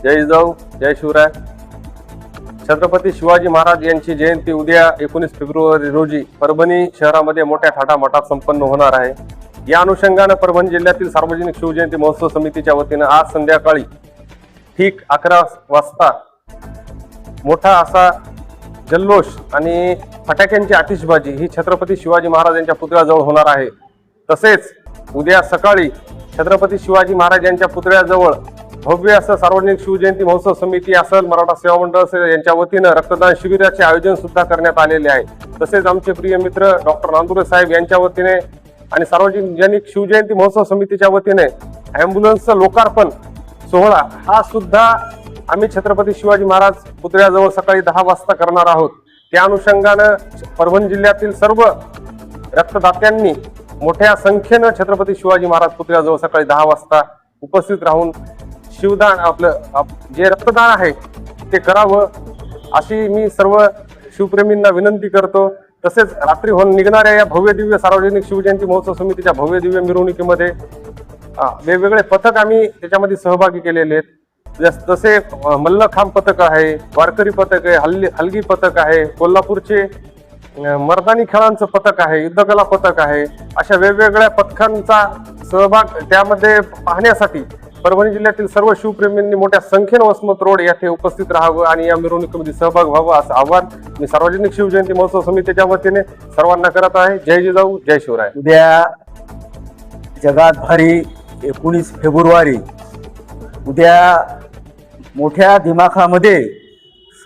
जय जिजाऊ जय शिवराय। छत्रपती शिवाजी महाराज यांची जयंती उद्या 19 फेब्रुवारी रोजी परभणी शहरामध्ये मोठ्या थाटामाटात संपन्न होणार आहे। या अनुषंगाने परभणी जिल्ह्यातील सार्वजनिक शिवजयंती महोत्सव समितीच्या वतीने आज संध्याकाळी ठीक 11 वाजता मोठा असा जल्लोष आणि फटाक्यांची आतिषबाजी ही छत्रपती शिवाजी महाराज यांच्या पुतळ्याजवळ होणार आहे। तसेच उद्या सकाळी छत्रपती शिवाजी महाराज यांच्या पुतळ्याजवळ भव्य असं सार्वजनिक शिवजयंती महोत्सव समिती असेल, मराठा सेवा मंडळ असेल यांच्या वतीने रक्तदान शिबिराचे आयोजन सुद्धा करण्यात आलेले आहे। तसेच आमचे प्रिय मित्र डॉक्टर नांदुरे साहेब यांच्या वतीने आणि सार्वजनिक शिवजयंती महोत्सव समितीच्या वतीने ॲम्ब्युलन्सचं लोकार्पण सोहळा हा सुद्धा आम्ही छत्रपती शिवाजी महाराज पुतळ्याजवळ सकाळी 10 वाजता करणार आहोत। त्या अनुषंगाने परभणी जिल्ह्यातील सर्व रक्तदात्यांनी मोठ्या संख्येने छत्रपती शिवाजी महाराज पुतळ्याजवळ सकाळी 10 वाजता उपस्थित राहून शिवदान आपलं जे रक्तदान आहे ते करावं अशी मी सर्व शिवप्रेमींना विनंती करतो। तसेच रात्री निघणाऱ्या या भव्य दिव्य सार्वजनिक शिवजयंती महोत्सव समितीच्या भव्य दिव्य मिरवणुकीमध्ये वेगवेगळे पथक आम्ही त्याच्यामध्ये सहभागी केलेले आहेत। जसे मल्लखांब पथक आहे, वारकरी पथक आहे, हलगी पथक आहे, कोल्हापूरचे मर्दानी खेळांचं पथक आहे, युद्धकला पथक आहे। अशा वेगवेगळ्या पथकांचा सहभाग त्यामध्ये पाहण्यासाठी परभणी जिल्ह्यातील सर्व शिवप्रेमींनी मोठ्या संख्येने वसमत रोड येथे उपस्थित राहावं आणि या मिरवणुकीमध्ये सहभाग व्हावा असं आवाहन मी सार्वजनिक शिवजयंती महोत्सव समितीच्या वतीने सर्वांना करत आहे। जय जिजाऊ जय शिवराय। उद्या जगात भारी 19 फेब्रुवारी उद्या मोठ्या दिमाखामध्ये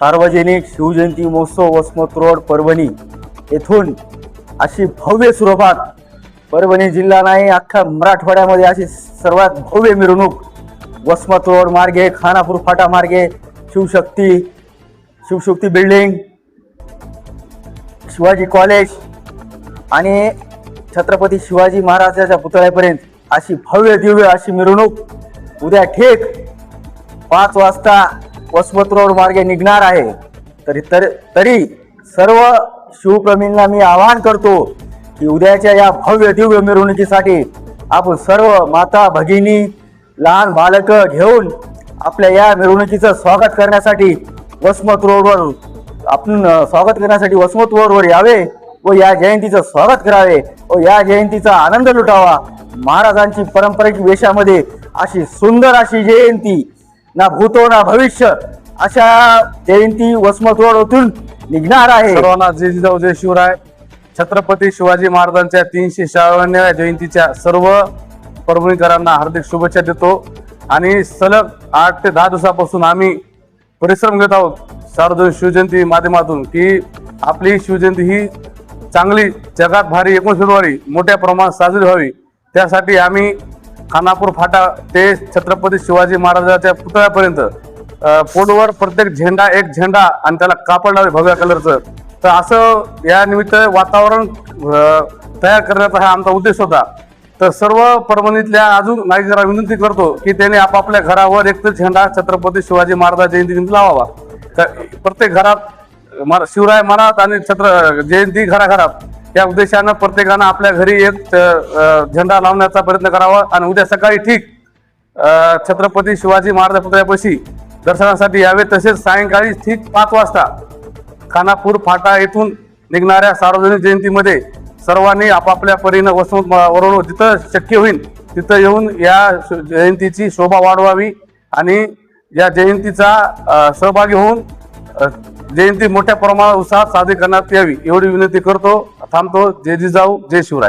सार्वजनिक शिवजयंती महोत्सव वसमत रोड परभणी येथून अशी भव्य स्वरूपात परभणी जिल्हा नाही अख्खा मराठवाड्यामध्ये अशी सर्वात भव्य मिरवणूक वसमत रोड मार्गे, खानापूर फाटा मार्गे, शिवशक्ती बिल्डिंग, शिवाजी कॉलेज आणि छत्रपती शिवाजी महाराजांच्या पुतळ्यापर्यंत अशी भव्य दिव्य अशी मिरवणूक उद्या ठीक 5 वाजता वसमत रोड मार्गे निघणार आहे। तरी सर्व शिवप्रेमींना मी आवाहन करतो की उद्याच्या या भव्य दिव्य मिरवणुकीसाठी आपण सर्व माता भगिनी लहान बालक घेऊन आपल्या या मिरवणुकीचं स्वागत करण्यासाठी वसमत रोडवर यावे व या जयंतीचं स्वागत करावे व या जयंतीचा आनंद लुटावा। महाराजांची पारंपरिक वेशामध्ये अशी सुंदर अशी जयंती ना भूतो ना भविष्य अशा जयंती वसमत रोडवरून निघणार आहे। सर्वांना जय जिजाऊ जय शिवराय। छत्रपती शिवाजी महाराजांच्या 356व्या जयंतीच्या सर्व परभणीकरांना हार्दिक शुभेच्छा देतो आणि सलग 8 ते 10 दिवसापासून आम्ही परिश्रम घेत आहोत सार्वजनिक शिवजयंती माध्यमातून की आपली शिवजयंती ही चांगली जगात भारी 19 फेब्रुवारी मोठ्या प्रमाणात साजरी व्हावी। त्यासाठी आम्ही खानापूर फाटा ते छत्रपती शिवाजी महाराजांच्या पुतळ्यापर्यंत पोलवर प्रत्येक झेंडा एक झेंडा आणि त्याला कापड लावले भगव्या कलरचं। तर असं या निमित्त वातावरण तयार करण्याचा हा आमचा उद्देश होता। तर सर्व परभणीतल्या अजून नागरिकांना विनंती करतो की त्यांनी आपापल्या घरावर एक तर झेंडा छत्रपती शिवाजी महाराज जयंती लावावा। तर प्रत्येक घरात शिवराय मनात आणि जयंती घराघरात या उद्देशानं प्रत्येकानं आपल्या घरी एक झेंडा लावण्याचा प्रयत्न करावा आणि उद्या सकाळी ठीक छत्रपती शिवाजी महाराज पुतळ्यापाशी दर्शनासाठी यावे। तसेच सायंकाळी ठीक 5 वाजता खानापूर फाटा येथून निघणाऱ्या सार्वजनिक जयंतीमध्ये सर्वांनी आपापल्या परीनं वसमत रोड जिथं शक्य होईल तिथं येऊन या जयंतीची शोभा वाढवावी आणि या जयंतीचा सहभागी होऊन जयंती मोठ्या प्रमाणात उत्साहात साजरी करण्यात यावी एवढी विनंती करतो। थांबतो। जय जिजाऊ जय शिवराय।